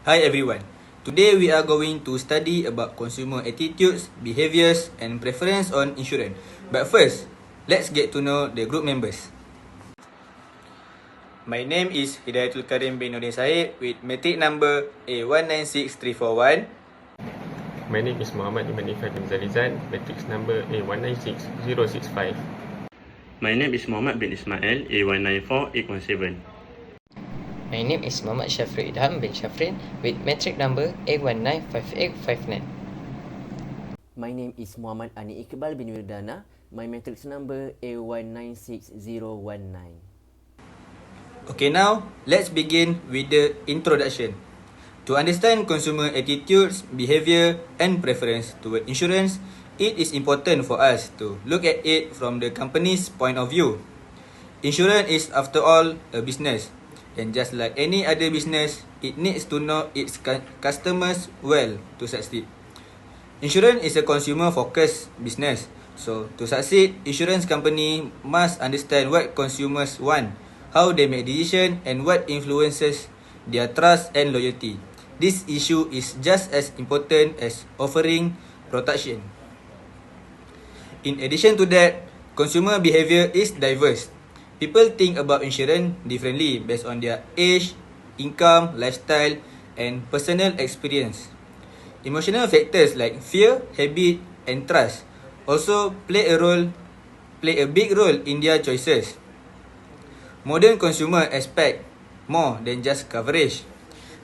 Hi everyone. Today we are going to study about consumer attitudes, behaviours and preference on insurance. But first, let's get to know the group members. My name is Hidayatul Karim bin Nordin Said with matric number A196341. My name is Muhammad Iman Ifat bin Zalizan, matrix number A196065. My name is Muhammad bin Ismail, A194817. My name is Muhammad Shafri Idham bin Shafrin with matric number A195859. My name is Muhammad Ani Iqbal bin Wirdana. My matrix number A196019. Okay, now let's begin with the introduction. To understand consumer attitudes, behaviour and preference toward insurance, it is important for us to look at it from the company's point of view. Insurance is, after all, a business. And just like any other business, it needs to know its customers well to succeed. Insurance is a consumer-focused business. So, to succeed, insurance company must understand what consumers want, how they make decisions, and what influences their trust and loyalty. This issue is just as important as offering protection. In addition to that, consumer behavior is diverse. People think about insurance differently based on their age, income, lifestyle, and personal experience. Emotional factors like fear, habit, and trust also play a big role in their choices. Modern consumer expect more than just coverage.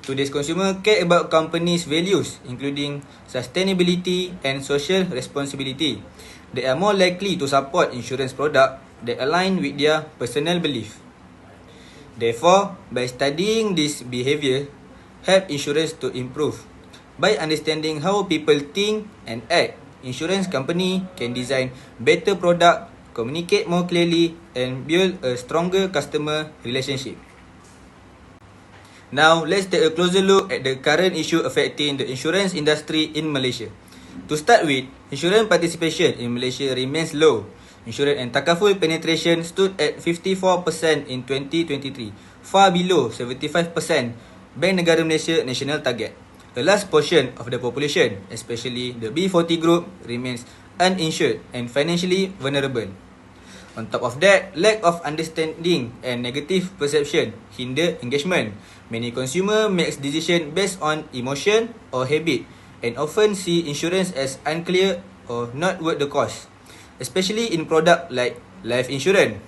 Today's consumer care about companies' values, including sustainability and social responsibility. They are more likely to support insurance products that align with their personal belief. Therefore, by studying this behavior, help insurance to improve. By understanding how people think and act, insurance company can design better product, communicate more clearly, and build a stronger customer relationship. Now, let's take a closer look at the current issue affecting the insurance industry in Malaysia. To start with, insurance participation in Malaysia remains low. Insurance and takaful penetration stood at 54% in 2023, far below 75% Bank Negara Malaysia national target. A large portion of the population, especially the B40 group, remains uninsured and financially vulnerable. On top of that, lack of understanding and negative perception hinder engagement. Many consumers make decisions based on emotion or habit and often see insurance as unclear or not worth the cost, especially in product like life insurance.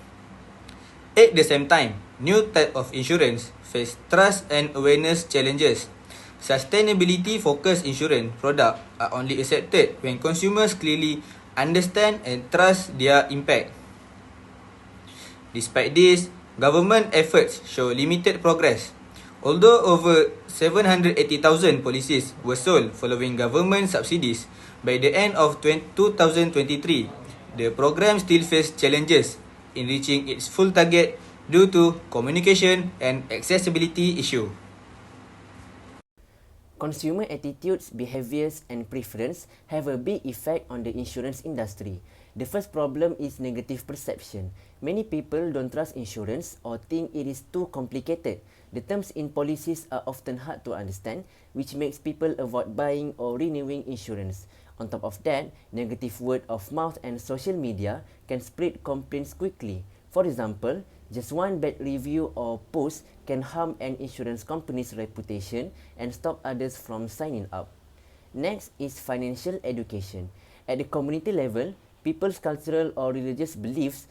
At the same time, new type of insurance face trust and awareness challenges. Sustainability-focused insurance products are only accepted when consumers clearly understand and trust their impact. Despite this, government efforts show limited progress. Although over 780,000 policies were sold following government subsidies, by the end of 2023, the program still faces challenges in reaching its full target due to communication and accessibility issues. Consumer attitudes, behaviors, and preference have a big effect on the insurance industry. The first problem is negative perception. Many people don't trust insurance or think it is too complicated. The terms in policies are often hard to understand, which makes people avoid buying or renewing insurance. On top of that, negative word of mouth and social media can spread complaints quickly. For example, just one bad review or post can harm an insurance company's reputation and stop others from signing up. Next is financial education. At the community level, people's cultural or religious beliefs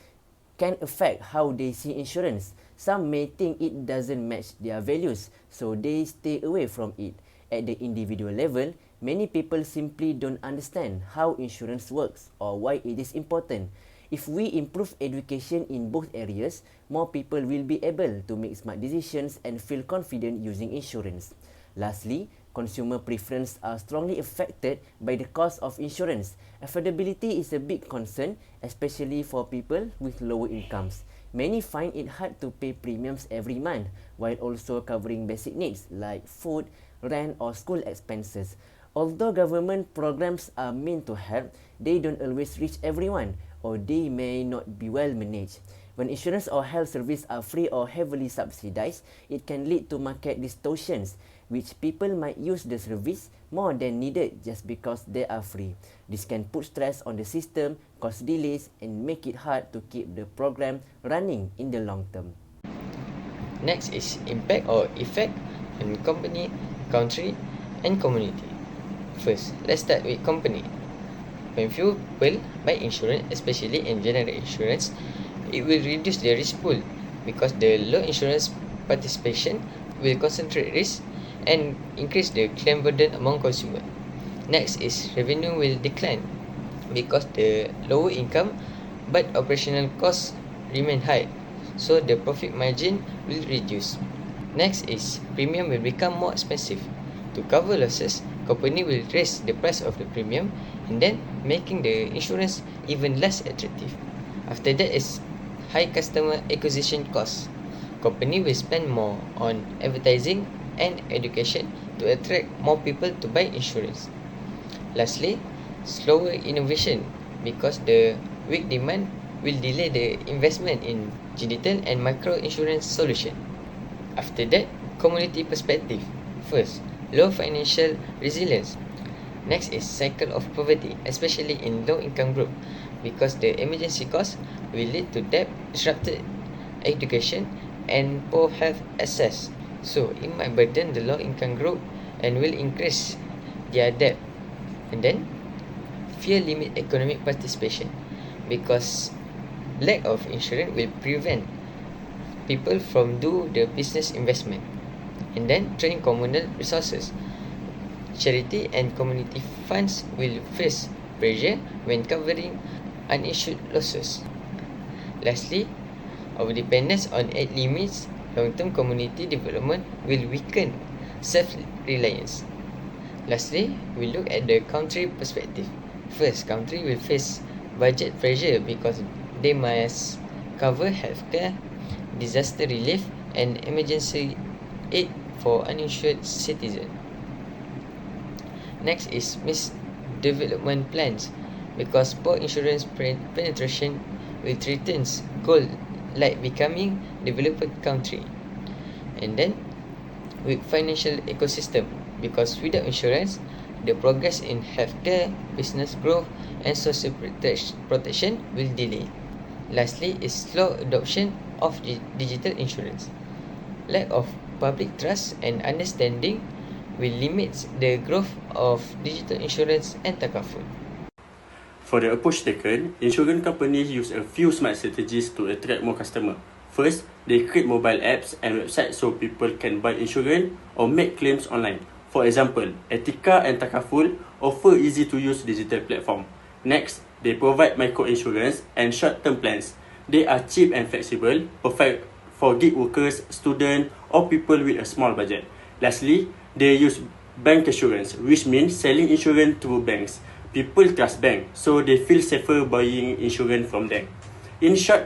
can affect how they see insurance. Some may think it doesn't match their values, so they stay away from it. At the individual level, many people simply don't understand how insurance works or why it is important. If we improve education in both areas, more people will be able to make smart decisions and feel confident using insurance. Lastly, consumer preferences are strongly affected by the cost of insurance. Affordability is a big concern, especially for people with lower incomes. Many find it hard to pay premiums every month, while also covering basic needs like food, rent, or school expenses. Although government programs are meant to help, they don't always reach everyone, or they may not be well managed. When insurance or health service are free or heavily subsidized, it can lead to market distortions, which people might use the service more than needed just because they are free. This can put stress on the system, cause delays, and make it hard to keep the program running in the long term. Next is impact or effect on company, country, and community. First, let's start with company. When few people buy insurance, especially in general insurance, it will reduce the risk pool because the low insurance participation will concentrate risk and increase the claim burden among consumers. Next is revenue will decline because the lower income but operational costs remain high, so the profit margin will reduce. Next is premium will become more expensive. To cover losses, company will raise the price of the premium and then making the insurance even less attractive. After that is high customer acquisition costs. Company will spend more on advertising and education to attract more people to buy insurance. Lastly, slower innovation because the weak demand will delay the investment in digital and micro insurance solution. After that, community perspective. First, low financial resilience. Next is cycle of poverty, especially in low income group, because the emergency costs will lead to debt, disrupted education, and poor health access. So it might burden the low income group and will increase their debt. And then fear limit economic participation because lack of insurance will prevent people from do the business investment. And then drain communal resources. Charity and community funds will face pressure when covering uninsured losses. Lastly, our dependence on aid limits long-term community development will weaken self-reliance. Lastly, we look at the country perspective. First, country will face budget pressure because they must cover healthcare, disaster relief, and emergency aid for uninsured citizens. Next is missed development plans because poor insurance penetration will threaten goal like becoming developed country. And then with financial ecosystem because without insurance, the progress in healthcare, business growth, and social protection will delay. Lastly is slow adoption of digital insurance. Lack of public trust and understanding will limit the growth of digital insurance and takaful. For the approach taken, insurance companies use a few smart strategies to attract more customers. First, they create mobile apps and websites so people can buy insurance or make claims online. For example, Etika and Takaful offer easy-to-use digital platform. Next, they provide micro-insurance and short-term plans. They are cheap and flexible, perfect for gig workers, students, or people with a small budget. Lastly, they use bank assurance, which means selling insurance through banks. People trust banks, so they feel safer buying insurance from them. In short,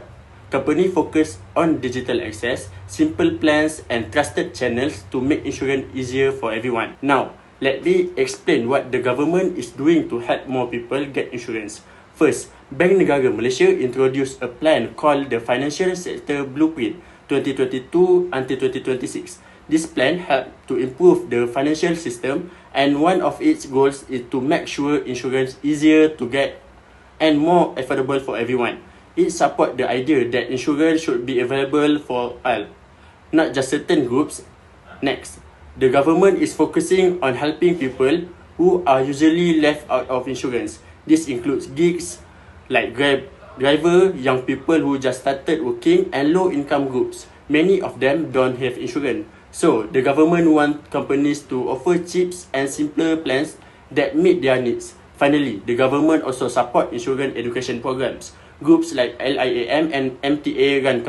company focus on digital access, simple plans, and trusted channels to make insurance easier for everyone. Now, let me explain what the government is doing to help more people get insurance. First, Bank Negara Malaysia introduced a plan called the Financial Sector Blueprint 2022 until 2026. This plan helps to improve the financial system, and one of its goals is to make sure insurance easier to get and more affordable for everyone. It supports the idea that insurance should be available for all, not just certain groups. Next, the government is focusing on helping people who are usually left out of insurance. This includes gigs like Grab driver, young people who just started working, and low-income groups. Many of them don't have insurance. So, the government wants companies to offer cheap and simpler plans that meet their needs. Finally, the government also support insurance education programs. Groups like LIAM and MTA run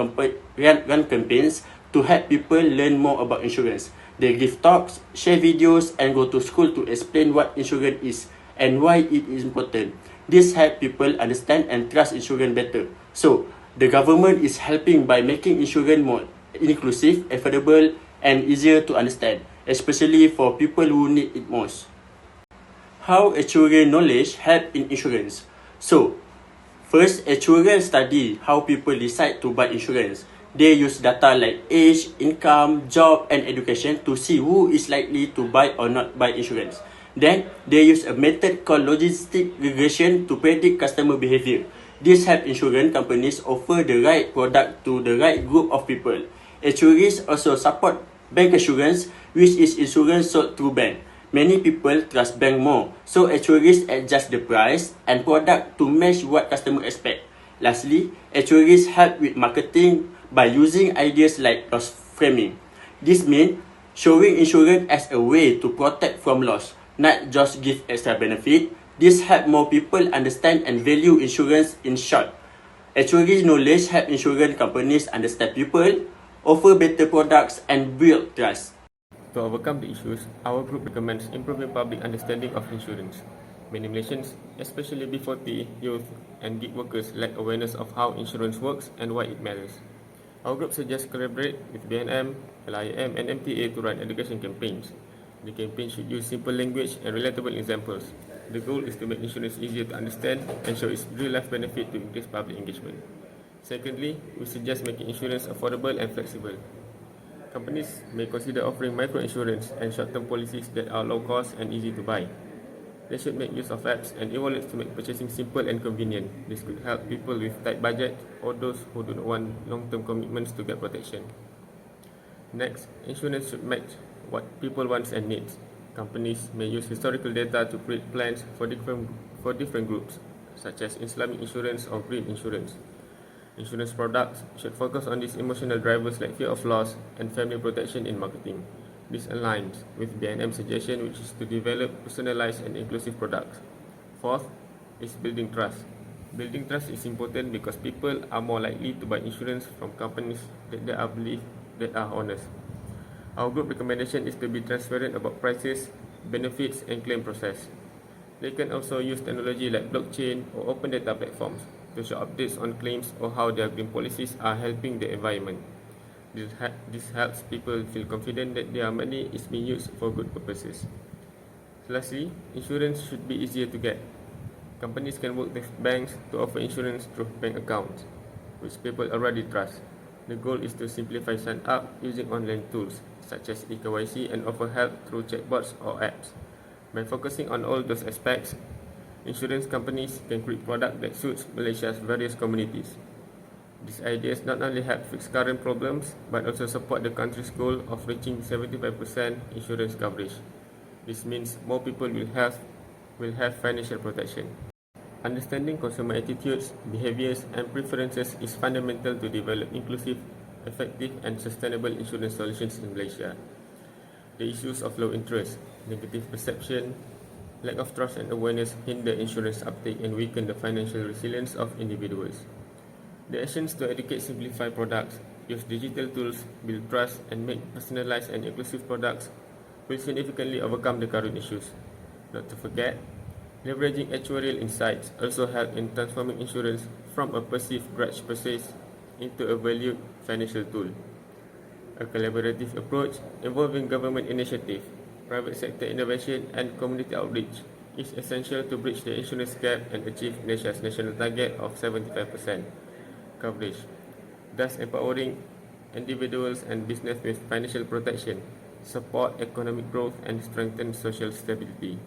campaigns to help people learn more about insurance. They give talks, share videos, and go to school to explain what insurance is and why it is important. This helps people understand and trust insurance better. So, the government is helping by making insurance more inclusive, affordable, and easier to understand, especially for people who need it most. How actuarial knowledge help in insurance? So, First, actuarial study how people decide to buy insurance. They use data like age, income, job, and education to see who is likely to buy or not buy insurance. Then, they use a method called logistic regression to predict customer behavior. This helps insurance companies offer the right product to the right group of people. Actuaries also support bank assurance, which is insurance sold through bank. Many people trust bank more, so actuaries adjust the price and product to match what customers expect. Lastly, actuaries help with marketing by using ideas like loss framing. This means showing insurance as a way to protect from loss, not just give extra benefit. This helps more people understand and value insurance. In short, actuary knowledge help insurance companies understand people, offer better products, and build trust. To overcome the issues, our group recommends improving public understanding of insurance. Many Malaysians, especially B40, youth, and gig workers, lack awareness of how insurance works and why it matters. Our group suggests collaborate with BNM, LIM, and MTA to run education campaigns. The campaign should use simple language and relatable examples. The goal is to make insurance easier to understand and show its real-life benefit to increase public engagement. Secondly, we suggest making insurance affordable and flexible. Companies may consider offering micro-insurance and short-term policies that are low-cost and easy to buy. They should make use of apps and e-wallets to make purchasing simple and convenient. This could help people with tight budget or those who do not want long-term commitments to get protection. Next, insurance should match what people want and needs. Companies may use historical data to create plans for different groups, such as Islamic insurance or green insurance. Insurance products should focus on these emotional drivers like fear of loss and family protection in marketing. This aligns with BNM's suggestion, which is to develop personalized and inclusive products. Fourth is building trust. Building trust is important because people are more likely to buy insurance from companies that they are believed that are honest. Our group recommendation is to be transparent about prices, benefits, and claim process. They can also use technology like blockchain or open data platforms to show updates on claims or how their green policies are helping the environment. This helps people feel confident that their money is being used for good purposes. Lastly, insurance should be easier to get. Companies can work with banks to offer insurance through bank accounts, which people already trust. The goal is to simplify sign up using online tools such as AKTUARI and offer help through chatbots or apps. By focusing on all those aspects, insurance companies can create products that suits Malaysia's various communities. These ideas not only help fix current problems, but also support the country's goal of reaching 75% insurance coverage. This means more people will have financial protection. Understanding consumer attitudes, behaviours, and preferences is fundamental to develop inclusive, effective, and sustainable insurance solutions in Malaysia. The issues of low interest, negative perception, lack of trust and awareness hinder insurance uptake and weaken the financial resilience of individuals. The actions to educate, simplify products, use digital tools, build trust, and make personalized and inclusive products will significantly overcome the current issues. Not to forget, leveraging actuarial insights also help in transforming insurance from a perceived grudge purchase into a valued financial tool. A collaborative approach involving government initiative, private sector innovation, and community outreach is essential to bridge the insurance gap and achieve Malaysia's national target of 75% coverage, thus empowering individuals and business with financial protection, support economic growth, and strengthen social stability.